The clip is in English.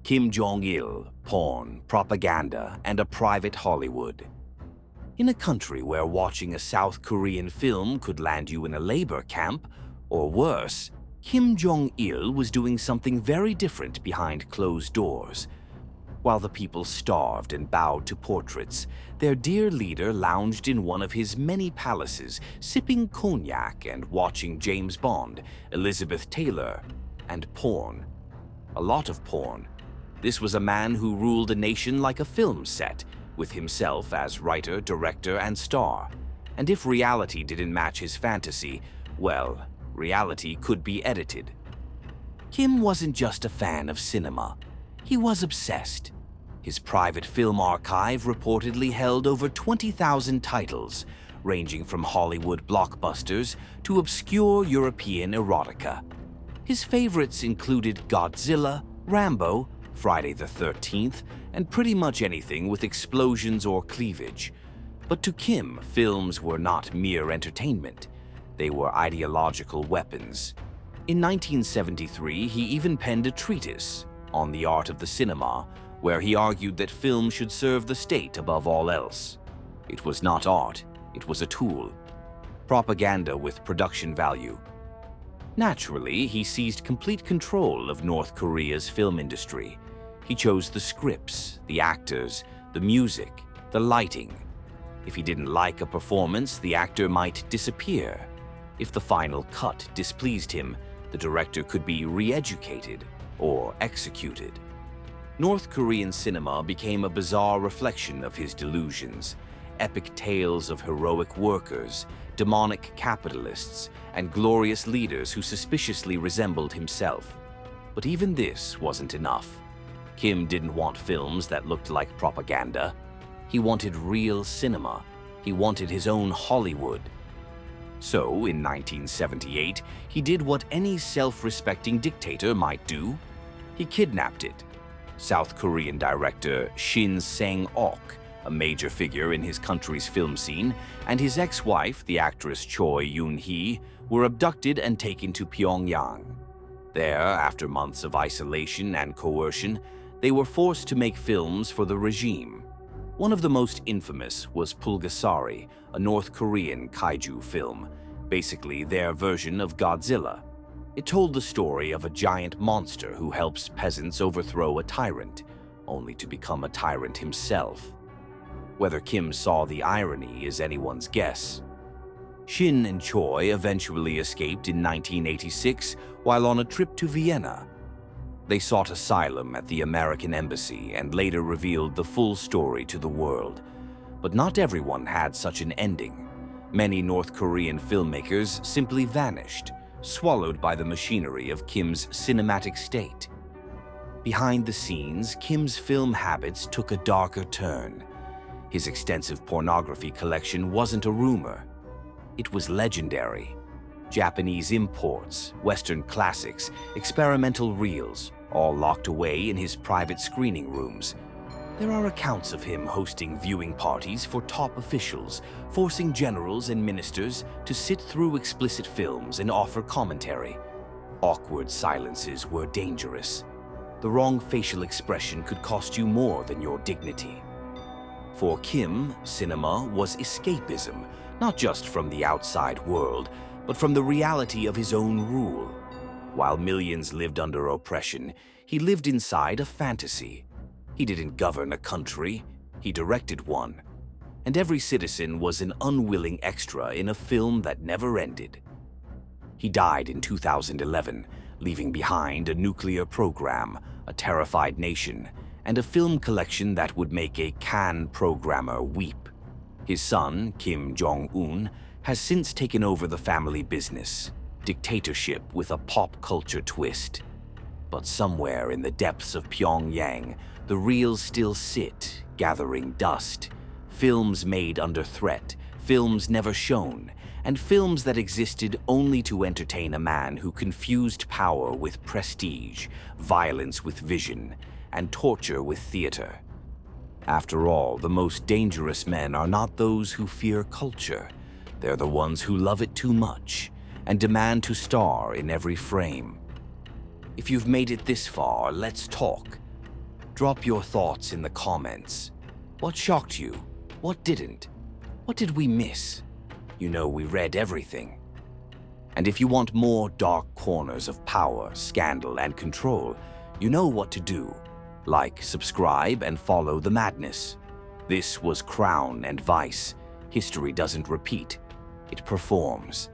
Kim Jong-il, porn, propaganda, and a private Hollywood. In a country where watching a South Korean film could land you in a labor camp, or worse, Kim Jong-il was doing something very different behind closed doors. While the people starved and bowed to portraits, their dear leader lounged in one of his many palaces, sipping cognac and watching James Bond, Elizabeth Taylor, and porn. A lot of porn. This was a man who ruled a nation like a film set, with himself as writer, director, and star. And if reality didn't match his fantasy, well, reality could be edited. Kim wasn't just a fan of cinema. He was obsessed. His private film archive reportedly held over 20,000 titles, ranging from Hollywood blockbusters to obscure European erotica. His favorites included Godzilla, Rambo, Friday the 13th, and pretty much anything with explosions or cleavage. But to Kim, films were not mere entertainment. They were ideological weapons. In 1973, he even penned a treatise on the art of the cinema, where he argued that film should serve the state above all else. It was not art, it was a tool. Propaganda with production value. Naturally, he seized complete control of North Korea's film industry. He chose the scripts, the actors, the music, the lighting. If he didn't like a performance, the actor might disappear. If the final cut displeased him, the director could be re-educated or executed. North Korean cinema became a bizarre reflection of his delusions. Epic tales of heroic workers, demonic capitalists, and glorious leaders who suspiciously resembled himself. But even this wasn't enough. Kim didn't want films that looked like propaganda. He wanted real cinema. He wanted his own Hollywood. So, in 1978, he did what any self-respecting dictator might do. He kidnapped it. South Korean director Shin Sang-ok, a major figure in his country's film scene, and his ex-wife, the actress Choi, Eun-hee, were abducted and taken to Pyongyang. There, after months of isolation and coercion, they were forced to make films for the regime. One of the most infamous was Pulgasari, a North Korean kaiju film, basically their version of Godzilla. It told the story of a giant monster who helps peasants overthrow a tyrant, only to become a tyrant himself. Whether Kim saw the irony is anyone's guess. Shin and Choi eventually escaped in 1986 while on a trip to Vienna. They sought asylum at the American embassy and later revealed the full story to the world. But not everyone had such an ending. Many North Korean filmmakers simply vanished, swallowed by the machinery of Kim's cinematic state. Behind the scenes, Kim's film habits took a darker turn. His extensive pornography collection wasn't a rumor. It was legendary. Japanese imports, Western classics, experimental reels, all locked away in his private screening rooms. There are accounts of him hosting viewing parties for top officials, forcing generals and ministers to sit through explicit films and offer commentary. Awkward silences were dangerous. The wrong facial expression could cost you more than your dignity. For Kim, cinema was escapism, not just from the outside world, but from the reality of his own rule. While millions lived under oppression, he lived inside a fantasy. He didn't govern a country, he directed one. And every citizen was an unwilling extra in a film that never ended. He died in 2011, leaving behind a nuclear program, a terrified nation, and a film collection that would make a Cannes programmer weep. His son, Kim Jong-un, has since taken over the family business, Dictatorship with a pop culture twist. But somewhere in the depths of Pyongyang, the reels still sit, gathering dust. Films made under threat, films never shown, and films that existed only to entertain a man who confused power with prestige, violence with vision, and torture with theater. After all, the most dangerous men are not those who fear culture. They're the ones who love it too much and demand to star in every frame. If you've made it this far, let's talk. Drop your thoughts in the comments. What shocked you? What didn't? What did we miss? You know we read everything. And if you want more dark corners of power, scandal, and control, you know what to do. Like, subscribe, and follow the madness. This was Crown and Vice. History doesn't repeat, it performs.